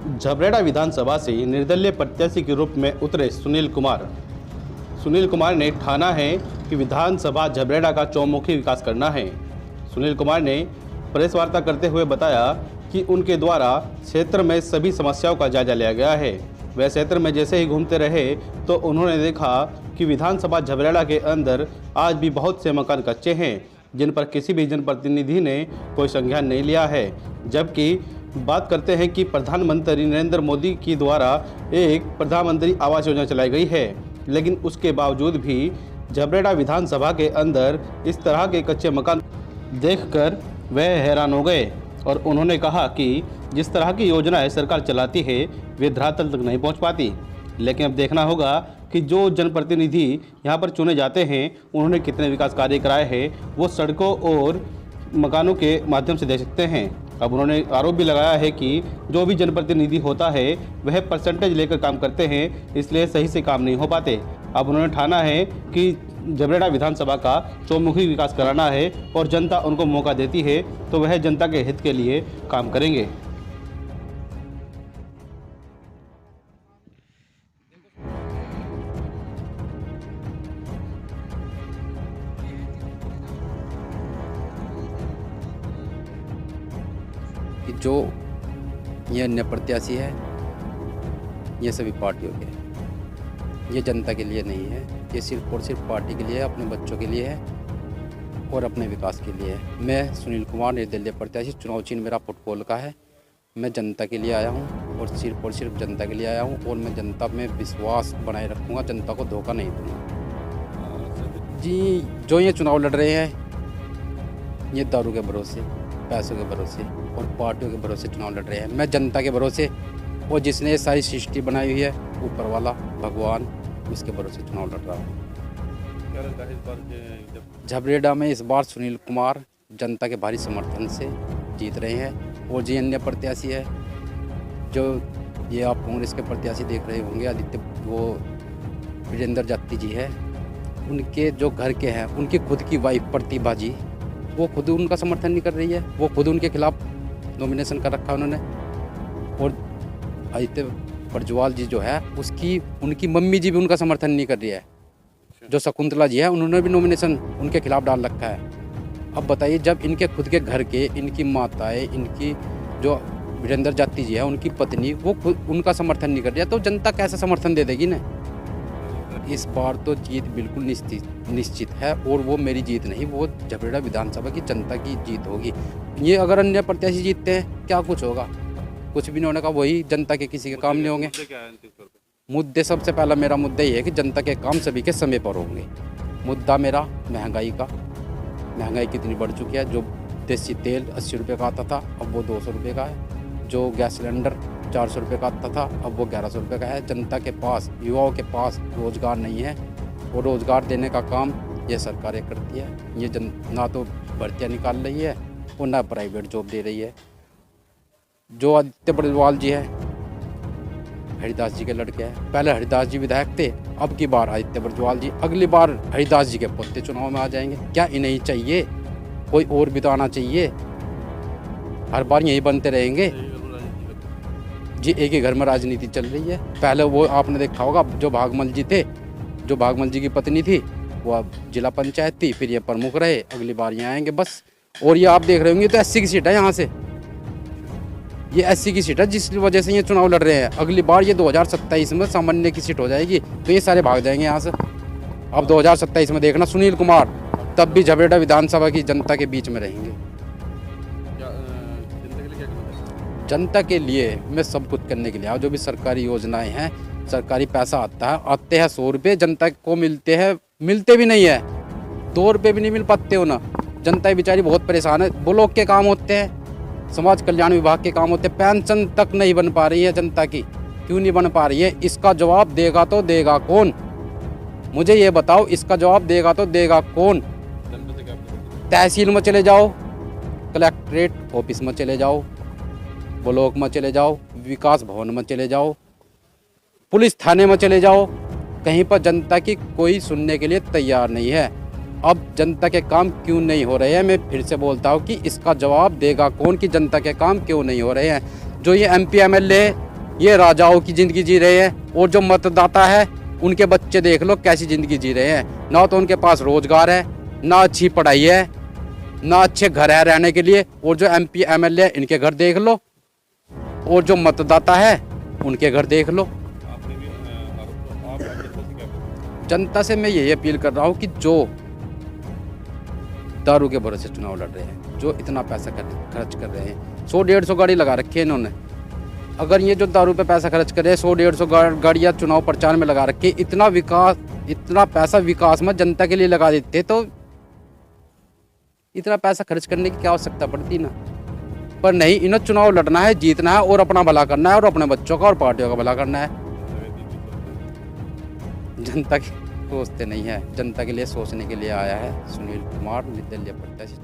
झबरेड़ा विधानसभा से निर्दलीय प्रत्याशी के रूप में उतरे सुनील कुमार ने ठाना है कि विधानसभा झबरेड़ा का चौमुखी विकास करना है। सुनील कुमार ने प्रेस वार्ता करते हुए बताया कि उनके द्वारा क्षेत्र में सभी समस्याओं का जायजा लिया गया है। वह क्षेत्र में जैसे ही घूमते रहे तो उन्होंने देखा कि विधानसभा झबरेड़ा के अंदर आज भी बहुत से मकान कच्चे हैं, जिन पर किसी भी जनप्रतिनिधि ने कोई संज्ञान नहीं लिया है। जबकि बात करते हैं कि प्रधानमंत्री नरेंद्र मोदी की द्वारा एक प्रधानमंत्री आवास योजना चलाई गई है, लेकिन उसके बावजूद भी झबरेड़ा विधानसभा के अंदर इस तरह के कच्चे मकान देखकर वह हैरान हो गए और उन्होंने कहा कि जिस तरह की योजनाएं सरकार चलाती है वे धरातल तक नहीं पहुंच पाती। लेकिन अब देखना होगा कि जो जनप्रतिनिधि यहाँ पर चुने जाते हैं उन्होंने कितने विकास कार्य कराए हैं, वो सड़कों और मकानों के माध्यम से दे सकते हैं। अब उन्होंने आरोप भी लगाया है कि जो भी जनप्रतिनिधि होता है वह परसेंटेज लेकर काम करते हैं, इसलिए सही से काम नहीं हो पाते। अब उन्होंने ठाना है कि झबरेड़ा विधानसभा का चौमुखी विकास कराना है और जनता उनको मौका देती है तो वह जनता के हित के लिए काम करेंगे। कि जो ये अन्य प्रत्याशी है ये सभी पार्टियों के हैं, ये जनता के लिए नहीं है, ये सिर्फ और सिर्फ पार्टी के लिए है, अपने बच्चों के लिए है और अपने विकास के लिए है। मैं सुनील कुमार निर्दलीय प्रत्याशी, चुनाव चिन्ह मेरा फुटबॉल का है। मैं जनता के लिए आया हूँ और सिर्फ जनता के लिए आया हूँ और मैं जनता में विश्वास बनाए रखूँगा, जनता को धोखा नहीं दूँगा। जी, जो ये चुनाव लड़ रहे हैं ये दारू के भरोसे, पैसों के भरोसे और पार्टियों के भरोसे चुनाव लड़ रहे हैं। मैं जनता के भरोसे और जिसने ये सारी सृष्टि बनाई हुई है ऊपर वाला भगवान, उसके भरोसे चुनाव लड़ रहा हूँ। झबरेड़ा में इस बार सुनील कुमार जनता के भारी समर्थन से जीत रहे हैं। और जी अन्य प्रत्याशी है जो ये आप कांग्रेस के प्रत्याशी देख रहे होंगे, आदित्य वो वीरेंद्र जात्ती जी है, उनके जो घर के हैं उनकी खुद की वाइफ प्रतिभा जी, वो खुद उनका समर्थन नहीं कर रही है, वो खुद उनके खिलाफ नॉमिनेशन कर रखा उन्होंने। और आदित्य प्रज्वाल जी जो है उनकी मम्मी जी भी उनका समर्थन नहीं कर रही है। जो शकुंतला जी है उन्होंने भी नॉमिनेशन उनके खिलाफ डाल रखा है। अब बताइए, जब इनके खुद के घर के, इनकी माताएं, इनकी जो वीरेंद्र जात्ती जी है उनकी पत्नी, वो खुद उनका समर्थन नहीं कर रही है, तो जनता कैसा समर्थन दे देगी ना। इस बार तो जीत बिल्कुल निश्चित है और वो मेरी जीत नहीं, वो झबरेड़ा विधानसभा की जनता की जीत होगी। ये अगर अन्य प्रत्याशी जीतते हैं क्या कुछ होगा? कुछ भी नहीं होने का, वही जनता के किसी के काम नहीं होंगे। मुद्दे सबसे पहला मेरा मुद्दा ये है कि जनता के काम सभी के समय पर होंगे। मुद्दा मेरा महंगाई का, महंगाई कितनी बढ़ चुकी है। जो देसी तेल 80 रुपये का आता था अब वो 200 रुपये का है। जो गैस सिलेंडर 400 रुपये का आता था अब वो 1100 रुपये का है। जनता के पास, युवाओं के पास रोज़गार नहीं है और रोज़गार देने का काम ये सरकारें करती है। ये ना तो भर्तियाँ निकाल रही है और ना प्राइवेट जॉब दे रही है। जो आदित्य प्रज्वाल जी है हरिदास जी के लड़के हैं, पहले हरिदास जी विधायक थे, अब की बार आदित्य प्रज्वाल जी, अगली बार हरिदास जी के पोते चुनाव में आ जाएंगे। क्या इन्हें चाहिए? कोई और भी तो आना चाहिए। हर बार यही बनते रहेंगे जी, एक ही घर में राजनीति चल रही है। पहले वो आपने देखा होगा, जो भागमल जी थे, जो भागमल जी की पत्नी थी वो अब जिला पंचायत थी, फिर ये प्रमुख रहे, अगली बार ये आएंगे बस। और ये आप देख रहे होंगे तो 80 की सीट है यहाँ से, ये 80 की सीट है जिस वजह से ये चुनाव लड़ रहे हैं। अगली बार ये 2027 में सामान्य की सीट हो जाएगी तो ये सारे भाग जाएंगे यहाँ से। अब 2027 में देखना सुनील कुमार तब भी झबरेड़ा विधानसभा की जनता के बीच में रहेंगे। जनता के लिए मैं सब कुछ करने के लिए आया। जो भी सरकारी योजनाएं हैं, सरकारी पैसा आते हैं 100 रुपये, जनता को मिलते हैं, मिलते भी नहीं है, 2 रुपये भी नहीं मिल पाते हो ना। जनता बेचारी बहुत परेशान है। ब्लॉक के काम होते हैं, समाज कल्याण विभाग के काम होते हैं, पेंशन तक नहीं बन पा रही है जनता की। क्यों नहीं बन पा रही है? इसका जवाब देगा तो देगा कौन? मुझे ये बताओ, इसका जवाब देगा तो देगा कौन? तहसील में चले जाओ, कलेक्ट्रेट ऑफिस में चले जाओ, ब्लॉक में चले जाओ, विकास भवन में चले जाओ, पुलिस थाने में चले जाओ, कहीं पर जनता की कोई सुनने के लिए तैयार नहीं है। अब जनता के काम क्यों नहीं हो रहे हैं, मैं फिर से बोलता हूँ कि इसका जवाब देगा कौन कि जनता के काम क्यों नहीं हो रहे हैं। जो ये MP MLA ये राजाओं की ज़िंदगी जी रहे हैं, और जो मतदाता है उनके बच्चे देख लो कैसी ज़िंदगी जी रहे हैं। ना तो उनके पास रोजगार है, ना अच्छी पढ़ाई है, ना अच्छे घर है रहने के लिए। और जो MP MLA इनके घर देख लो, और जो मतदाता है उनके घर देख लो। जनता से मैं यही अपील कर रहा हूँ कि जो दारू के भरोसे चुनाव लड़ रहे हैं, जो इतना पैसा खर्च कर रहे हैं, 100-150 गाड़ी लगा रखी है इन्होंने। अगर ये जो दारू पे पैसा खर्च करे, 100-150 गाड़ियाँ चुनाव प्रचार में लगा रखी, इतना पैसा विकास में जनता के लिए लगा देते तो इतना पैसा खर्च करने की क्या आवश्यकता पड़ती ना। पर नहीं, इन्हें चुनाव लड़ना है, जीतना है, और अपना भला करना है, और अपने बच्चों का और पार्टियों का भला करना है। जनता की सोचते नहीं है, जनता के लिए सोचने के लिए आया है सुनील कुमार, निर्दलीय प्रत्याशी।